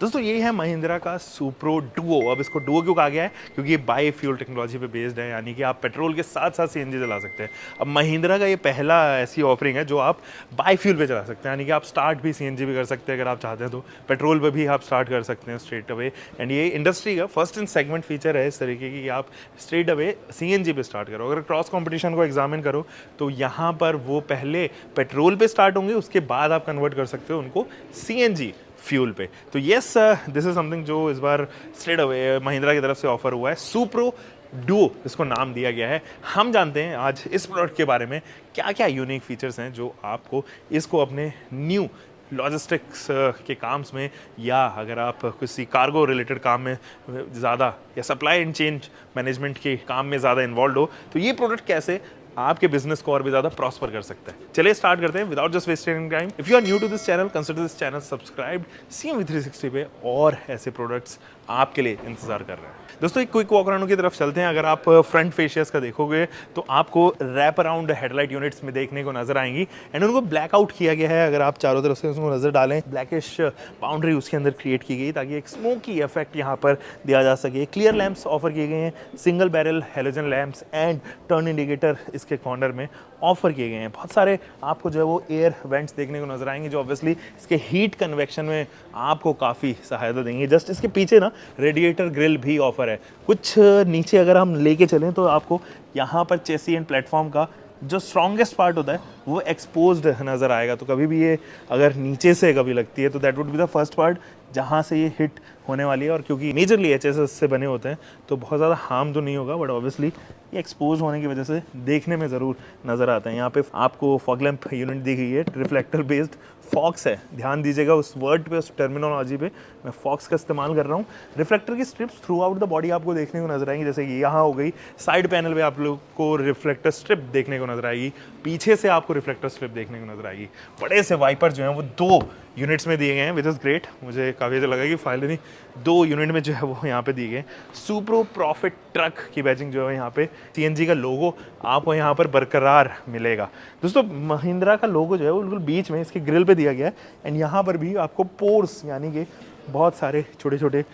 दोस्तों ये है महिंद्रा का सुप्रो डुओ। अब इसको डुओ क्यों कहा गया है? क्योंकि ये बाई फ्यूल टेक्नोलॉजी पे बेस्ड है, यानी कि आप पेट्रोल के साथ साथ सीएनजी चला सकते हैं। अब महिंद्रा का ये पहला ऐसी ऑफरिंग है जो आप बाई फ्यूल पे चला सकते हैं, यानी कि आप स्टार्ट भी सीएनजी भी कर सकते हैं अगर आप चाहते हैं तो पेट्रोल पे भी आप स्टार्ट कर सकते हैं स्ट्रेट अवे। एंड ये इंडस्ट्री का फर्स्ट इन सेगमेंट फीचर है इस तरीके की, आप स्ट्रेट अवे सीएनजी पे स्टार्ट करो। अगर क्रॉस कॉम्पिटिशन को एग्जामिन करो तो यहाँ पर वो पहले पेट्रोल पे स्टार्ट होंगे, उसके बाद आप कन्वर्ट कर सकते हो उनको सीएनजी फ्यूल पे। तो येस, दिस इज समथिंग जो इस बार स्ट्रेट अवे महिंद्रा की तरफ से ऑफर हुआ है। सुप्रो डुओ इसको नाम दिया गया है। हम जानते हैं आज इस प्रोडक्ट के बारे में क्या क्या यूनिक फीचर्स हैं जो आपको इसको अपने न्यू लॉजिस्टिक्स के काम्स में, या अगर आप किसी कार्गो रिलेटेड काम में ज़्यादा, या सप्लाई एंड चेंज मैनेजमेंट के काम में ज़्यादा इन्वॉल्व हो, तो ये प्रोडक्ट कैसे आपके बिजनेस को और भी ज़्यादा प्रॉस्पर कर सकता है। चलिए स्टार्ट करते हैं without just wasting time. If you are new to this channel, consider this channel subscribe. CMV360 पे और ऐसे प्रोडक्ट्स आपके लिए इंतजार कर रहे हैं। दोस्तों एक क्विक वॉक अराउंड की तरफ चलते हैं। अगर आप फ्रंट फेशियस का देखोगे तो आपको रैप अराउंड हेडलाइट यूनिट्स में देखने को नजर आएंगी, एंड उनको ब्लैकआउट किया गया है। अगर आप चारों तरफ से उसको नजर डालें, ब्लैकिश बाउंड्री उसके अंदर क्रिएट की गई ताकि एक स्मोकी इफेक्ट यहाँ पर दिया जा सके। क्लियर लैंप्स ऑफर किए गए हैं, single barrel halogen lamps and turn indicator इसके कॉर्नर में ऑफर किए गए हैं। बहुत सारे आपको जो है वो एयर वेंट्स देखने को नजर आएंगे जो ऑब्वियसली इसके हीट कन्वेक्शन में आपको काफ़ी सहायता देंगे। जस्ट इसके पीछे ना रेडिएटर ग्रिल भी ऑफर है। कुछ नीचे अगर हम लेके चलें तो आपको यहाँ पर चेसी एंड प्लेटफॉर्म का जो स्ट्रॉन्गेस्ट पार्ट होता है वो एक्सपोज्ड नज़र आएगा। तो कभी भी ये अगर नीचे से कभी लगती है तो that would be the first part जहाँ से ये हिट होने वाली है। और क्योंकि मेजरली HSS से बने होते हैं तो बहुत ज़्यादा हार्म तो नहीं होगा, बट ऑब्वियसली ये एक्सपोज होने की वजह से देखने में ज़रूर नज़र आता है। यहाँ पे आपको फॉग लैंप यूनिट दी गई है, रिफ्लेक्टर बेस्ड फॉक्स है। ध्यान दीजिएगा उस वर्ड पे, उस टर्मिनोलॉजी पे, मैं फॉक्स का इस्तेमाल कर रहा हूँ। रिफ्लेक्टर की strips through out the body आपको देखने को नजर आएंगी, जैसे कि यहाँ हो गई। साइड पैनल पे आप लोग को रिफ्लेक्टर स्ट्रिप देखने को नजर आएगी, पीछे से आपको रिफ्लेक्टर स्ट्रिप देखने को नजर आएगी। बड़े से वाइपर जो हैं वो 2 यूनिट्स में दिए गए हैं, विच इज़ ग्रेट। मुझे काफ़ी अच्छा लगा कि फाइनली 2 यूनिट में जो है वो यहाँ पे दिए गए। सुप्रो प्रॉफिट ट्रक की बैजिंग जो है यहाँ पे, CNG का लोगो आपको यहाँ पर बरकरार मिलेगा। दोस्तों महिंद्रा का लोगो जो है वो बिल्कुल बीच में इसके ग्रिल पे दिया गया है, एंड यहाँ पर भी आपको पोर्स, यानी कि बहुत सारे छोटे छोटे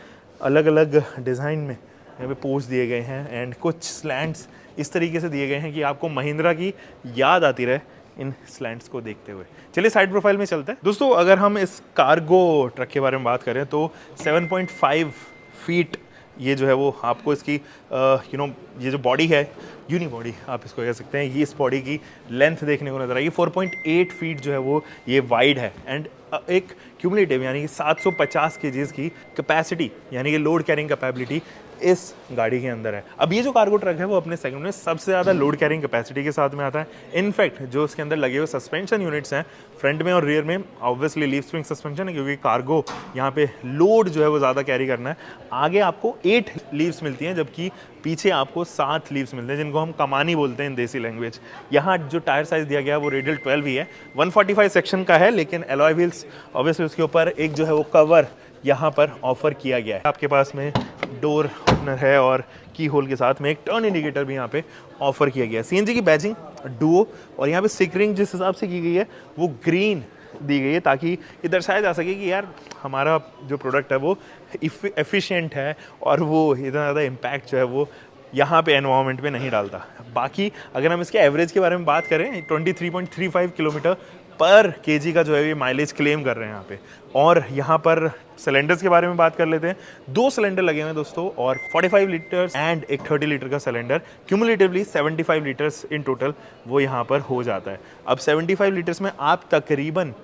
अलग अलग डिज़ाइन में यहाँ पे पोर्स दिए गए हैं, एंड कुछ स्लैंट्स इस तरीके से दिए गए हैं कि आपको महिंद्रा की याद आती रहे इन स्लैंट्स को देखते हुए। चलिए साइड प्रोफाइल में चलते हैं। दोस्तों अगर हम इस कार्गो ट्रक के बारे में बात करें तो 7.5 फीट ये जो है वो आपको इसकी ये जो बॉडी है, यूनी बॉडी आप इसको कह सकते हैं, ये इस बॉडी की लेंथ देखने को नजर आएगी। 4.8 फीट जो है वो ये वाइड है, एंड एक क्यूमुलेटिव यानी कि 750 kgs की कैपेसिटी, यानी कि लोड कैरिंग कैपेबिलिटी इस गाड़ी के अंदर है। अब ये जो कार्गो ट्रक है वो अपने सेगमेंट में सबसे ज़्यादा लोड कैरिंग कैपेसिटी के साथ में आता है। इनफैक्ट जो इसके अंदर लगे हुए सस्पेंशन यूनिट्स हैं फ्रंट में और रियर में, ऑब्वियसली लीफ स्प्रिंग सस्पेंशन है क्योंकि कार्गो यहाँ पे लोड जो है वो ज़्यादा कैरी करना है। आगे आपको 8 लीव्स मिलती हैं, जबकि पीछे आपको 7 लीव्स मिलते हैं, जिनको हम कमानी बोलते हैं इन देसी लैंग्वेज। यहाँ जो टायर साइज दिया गया है वो रेडियल 12 ही है, 145 सेक्शन का है, लेकिन एलॉय व्हील्स ऑब्वियसली उसके ऊपर एक जो है वो कवर यहाँ पर ऑफर किया गया है। आपके पास में डोर ओपनर है और की होल के साथ में एक टर्न इंडिकेटर भी यहाँ पे ऑफर किया गया है। CNG की बैजिंग डुओ, और यहाँ पे स्टिकरिंग जिस हिसाब से की गई है वो ग्रीन दी गई है ताकि ये दर्शाया जा सके कि यार हमारा जो प्रोडक्ट है वो एफिशिएंट है और वो इतना ज़्यादा इम्पैक्ट जो है वो यहाँ पे एनवायरनमेंट पे नहीं डालता। बाकी अगर हम इसके एवरेज के बारे में बात करें, 23.35 किलोमीटर पर केजी का जो है ये माइलेज क्लेम कर रहे हैं यहाँ पे। और यहाँ पर सिलेंडर्स के बारे में बात कर लेते हैं। 2 सिलेंडर लगे हुए हैं दोस्तों, और 45 लीटर्स एंड एक 30 लीटर का cylinder, cumulatively 75 litres in total वो यहाँ पर हो जाता है। अब 75 लीटर्स में आप तकरीबन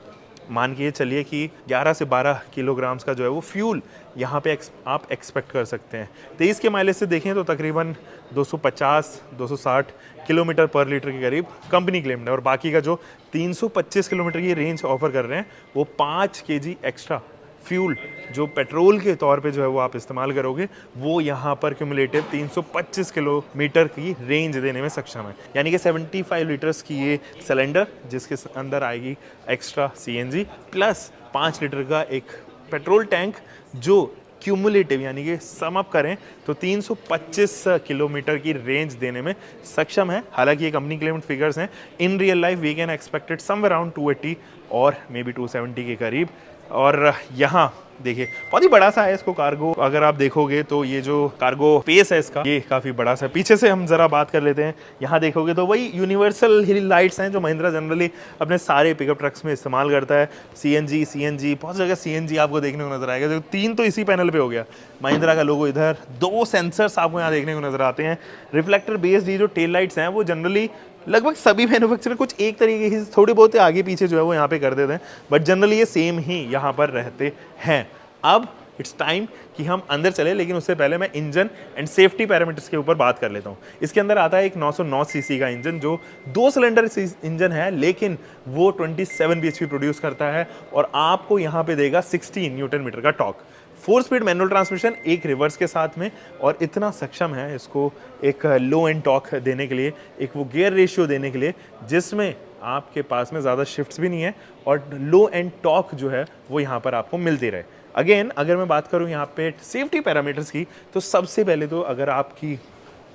मान के चलिए कि 11 से 12 किलोग्राम्स का जो है वो फ्यूल यहाँ पे आप एक्सपेक्ट कर सकते हैं। 23 के माइलेज से देखें तो तकरीबन 250-260 किलोमीटर पर लीटर के करीब कंपनी क्लेम्ड है, और बाकी का जो 325 किलोमीटर की रेंज ऑफर कर रहे हैं वो 5 kg एक्स्ट्रा फ्यूल जो पेट्रोल के तौर पे जो है वो आप इस्तेमाल करोगे, वो यहाँ पर क्यूमुलेटिव 325 किलोमीटर की रेंज देने में सक्षम है। यानी कि 75 लीटर्स की ये सिलेंडर जिसके अंदर आएगी एक्स्ट्रा CNG प्लस 5 लीटर का एक पेट्रोल टैंक, जो क्यूमुलेटिव यानी कि सम अप करें तो 325 किलोमीटर की रेंज देने में सक्षम है। हालांकि ये कंपनी क्लेम्ड फिगर्स हैं, in real life we can expected somewhere around 280 और मे बी 270 के करीब। और यहाँ देखिए बहुत ही बड़ा सा है इसको कार्गो, अगर आप देखोगे तो ये जो कार्गो स्पेस है इसका ये काफ़ी बड़ा सा है। पीछे से हम ज़रा बात कर लेते हैं, यहाँ देखोगे तो वही यूनिवर्सल हिल लाइट्स हैं जो महिंद्रा जनरली अपने सारे पिकअप ट्रक्स में इस्तेमाल करता है। सीएनजी बहुत जगह सीएनजी आपको देखने को नजर आएगा, जो 3 तो इसी पैनल पे हो गया, महिंद्रा का लोगो इधर, 2 सेंसर्स आपको यहाँ देखने को नजर आते हैं। रिफ्लेक्टर बेस्ड ये जो टेल लाइट्स हैं वो जनरली लगभग सभी मैन्युफैक्चरर कुछ एक तरीके की थोड़ी बहुत आगे पीछे जो है वो यहाँ पे कर देते हैं, बट जनरली ये सेम ही यहाँ पर रहते हैं। अब इट्स टाइम कि हम अंदर चले, लेकिन उससे पहले मैं इंजन एंड सेफ्टी पैरामीटर्स के ऊपर बात कर लेता हूँ। इसके अंदर आता है एक 909 सीसी का इंजन जो 2 सिलेंडर इंजन है, लेकिन वो 27 bhp प्रोड्यूस करता है और आपको यहाँ पे देगा 60 न्यूटन मीटर का टॉर्क। 4 स्पीड मैनुअल ट्रांसमिशन, एक रिवर्स के साथ में, और इतना सक्षम है इसको एक लो एंड टॉर्क देने के लिए, एक वो गियर रेशियो देने के लिए जिसमें आपके पास में ज़्यादा शिफ्ट्स भी नहीं है और लो एंड टॉर्क जो है वो यहाँ पर आपको मिलती रहे। अगेन अगर मैं बात करूँ यहाँ पे सेफ्टी पैरामीटर्स की, तो सबसे पहले तो अगर आपकी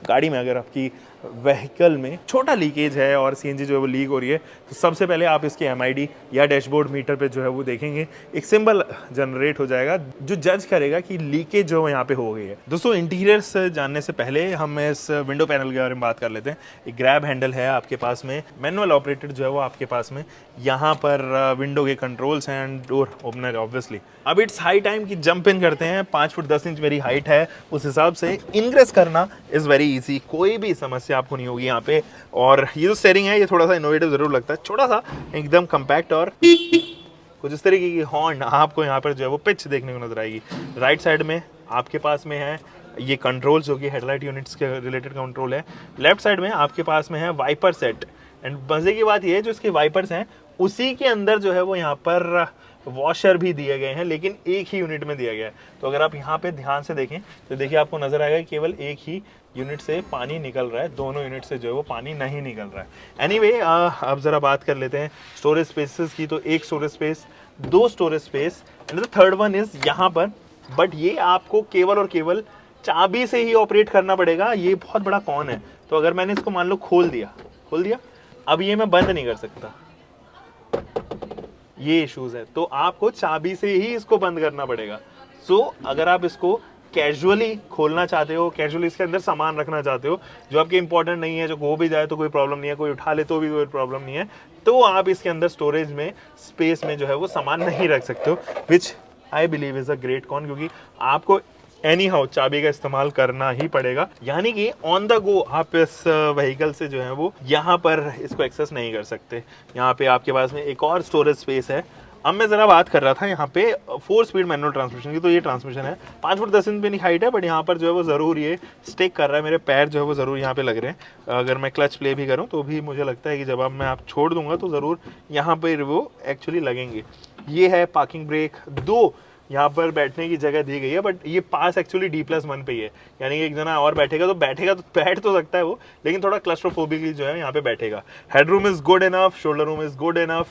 गाड़ी में, अगर आपकी व्हीकल में छोटा लीकेज है और सीएनजी जो है वो लीक हो रही है, तो सबसे पहले आप इसके एमआईडी या डैशबोर्ड मीटर पे जो है वो देखेंगे, एक सिंबल जनरेट हो जाएगा जो जज करेगा कि लीकेज जो है यहाँ पे हो गई है। दोस्तों इंटीरियर्स जानने से पहले हम इस विंडो पैनल के बारे में बात कर लेते हैं। एक ग्रैब हैंडल है आपके पास में, मैनुअल ऑपरेटेड जो है वो आपके पास में, यहाँ पर विंडो के कंट्रोल्स हैं एंड डोर ओपनर ऑब्वियसली। अब इट्स हाई टाइम की जंप इन करते हैं। 5 फुट 10 इंच मेरी हाइट है, उस हिसाब से इनग्रेस करना इज़ वेरी ईजी, कोई भी समस्या आपको नहीं होगी यहाँ पे। और ये जो स्टीयरिंग है ये थोड़ा सा इनोवेटिव जरूर लगता है, छोटा सा एकदम कम्पैक्ट, और कुछ इस तरीके की हॉर्न आपको यहाँ पर जो है वो पिच देखने को नजर आएगी। राइट साइड में आपके पास में है ये कंट्रोल जो कि हेडलाइट यूनिट्स के रिलेटेड कंट्रोल है। लेफ्ट साइड में आपके पास में है वाइपर सेट, एंड मजे की बात ये है जो इसके वाइपर्स हैं उसी के अंदर जो है वो यहाँ पर वॉशर भी दिए गए हैं, लेकिन एक ही यूनिट में दिया गया है। तो अगर आप यहाँ पे ध्यान से देखें तो देखिए आपको नजर आएगा कि केवल एक ही यूनिट से पानी निकल रहा है, दोनों यूनिट से जो है वो पानी नहीं निकल रहा है। एनीवे अब जरा बात कर लेते हैं स्टोरेज स्पेसेस की। तो एक storage space, 2 storage space, and the third one is यहाँ पर, बट ये आपको केवल और केवल चाबी से ही ऑपरेट करना पड़ेगा। ये बहुत बड़ा कौन है, तो अगर मैंने इसको मान लो खोल दिया, अब ये मैं बंद नहीं कर सकता, ये इश्यूज है, तो आपको चाबी से ही इसको बंद करना पड़ेगा। सो अगर आप इसको कैजुअली खोलना चाहते हो, कैजुअली इसके अंदर सामान रखना चाहते हो जो आपके इंपॉर्टेंट नहीं है, जो खो भी जाए तो कोई प्रॉब्लम नहीं है, कोई उठा ले तो भी कोई प्रॉब्लम नहीं है, तो आप इसके अंदर स्टोरेज में स्पेस में जो है वो सामान नहीं रख सकते हो, which I believe is a great con, क्योंकि आपको एनी हाउ चाबी का इस्तेमाल करना ही पड़ेगा। यानी कि ऑन द गो आप इस व्हीकल से जो है वो यहाँ पर इसको एक्सेस नहीं कर सकते। यहाँ पे आपके पास में एक और स्टोरेज स्पेस है। अब मैं जरा बात कर रहा था यहाँ पे 4 स्पीड मैनुअल ट्रांसमिशन की, तो ये ट्रांसमिशन है 5 फुट 10 इंच मेरी हाइट है, बट यहाँ पर जो है वो ज़रूर ये स्टिक कर रहा है, मेरे पैर जो है वो ज़रूर यहाँ पे लग रहे हैं। अगर मैं क्लच प्ले भी करूँ तो भी मुझे लगता है कि जब अब मैं आप छोड़ दूंगा तो ज़रूर यहाँ पर वो एक्चुअली लगेंगे। ये है पार्किंग ब्रेक, 2 यहाँ पर बैठने की जगह दी गई है, बट ये पास एक्चुअली D+1 पे ही है, यानी कि एक जना और बैठ तो बैठ तो सकता है वो, लेकिन थोड़ा क्लस्ट्रोफोबिकली जो है यहाँ पे बैठेगा। Headroom is good enough, shoulder room is good enough,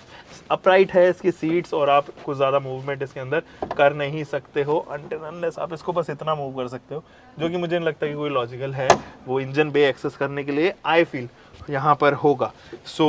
upright है इसकी सीट्स, और आप कुछ ज़्यादा मूवमेंट इसके अंदर कर नहीं सकते हो अनटिल अनलेस आप इसको बस इतना मूव कर सकते हो, जो कि मुझे नहीं लगता कि कोई लॉजिकल है वो इंजन बे एक्सेस करने के लिए आई फील यहाँ पर होगा। So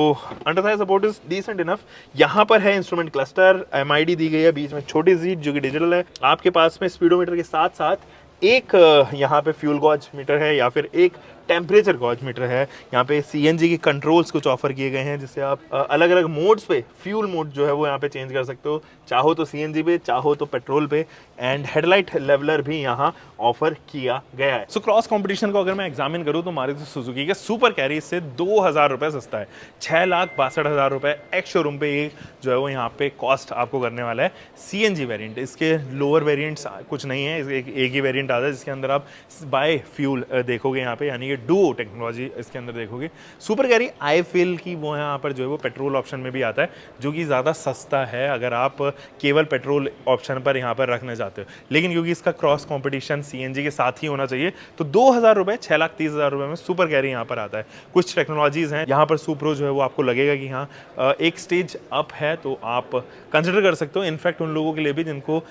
under thigh support is decent enough. यहाँ पर है इंस्ट्रूमेंट क्लस्टर, एमआईडी दी गई है, बीच में छोटी सीट जो कि डिजिटल है। आपके पास में स्पीडोमीटर के साथ साथ एक यहाँ पे फ्यूल गॉज मीटर है या फिर एक टेम्परेचर गॉज मीटर है। यहाँ पे सीएनजी के कंट्रोल्स कुछ ऑफर किए गए हैं, जिससे आप अलग अलग मोड्स पे फ्यूल मोड जो है वो यहाँ पे चेंज कर सकते हो, चाहो तो सीएनजी पे, चाहो तो पेट्रोल पे। एंड हेडलाइट लेवलर भी यहाँ ऑफर किया गया है। सो क्रॉस कंपटीशन को अगर मैं एग्जामिन करूँ तो मारुति सुजुकी के सुपर कैरी से 2000 रुपये सस्ता है। 6,62,000 रुपये एक्स शोरूम पे ये जो है वो यहाँ पे कॉस्ट आपको करने वाला है। सीएनजी वेरिएंट, इसके लोअर वेरिएंट्स कुछ नहीं है, एक ही वेरिएंट आता है जिसके अंदर आप बाय फ्यूल देखोगे यहाँ पे, यानी कि डुओ टेक्नोलॉजी इसके अंदर देखोगे। सुपर कैरी आई फील की वो यहाँ पर जो है वो पेट्रोल ऑप्शन में भी आता है, जो कि ज़्यादा सस्ता है अगर आप केवल पेट्रोल ऑप्शन पर यहाँ पर रखना चाहते हो, लेकिन क्योंकि इसका क्रॉस कंपटीशन सीएनजी के साथ ही होना चाहिए, तो 2000 रुपये 6,30,000 रुपये में सुपर कैरी यहाँ पर आता है। कुछ टेक्नोलॉजीज़ हैं यहाँ पर सुप्रो जो है वो आपको लगेगा कि हाँ एक स्टेज अप है, तो आप कंसिडर कर सकते हो। इनफैक्ट उन लोगों के लिए भी जिनको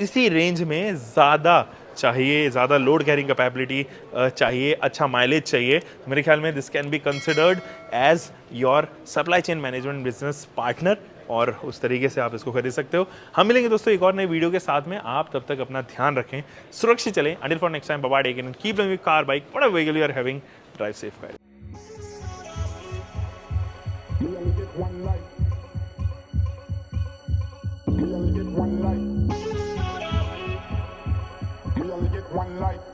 इसी रेंज में ज़्यादा चाहिए, ज़्यादा लोड कैरिंग कैपेबिलिटी चाहिए, अच्छा माइलेज चाहिए, मेरे ख्याल में this can be considered as your supply chain management business partner. और उस तरीके से आप इसको खरीद सकते हो। हम मिलेंगे दोस्तों एक और नई वीडियो के साथ में। आप तब तक अपना ध्यान रखें, सुरक्षित चलें। Until for next time, bye bye, take care, keep loving car, bike, whatever vehicle you are having, drive safe guys. You only get one life. You only get one life. You only get one life.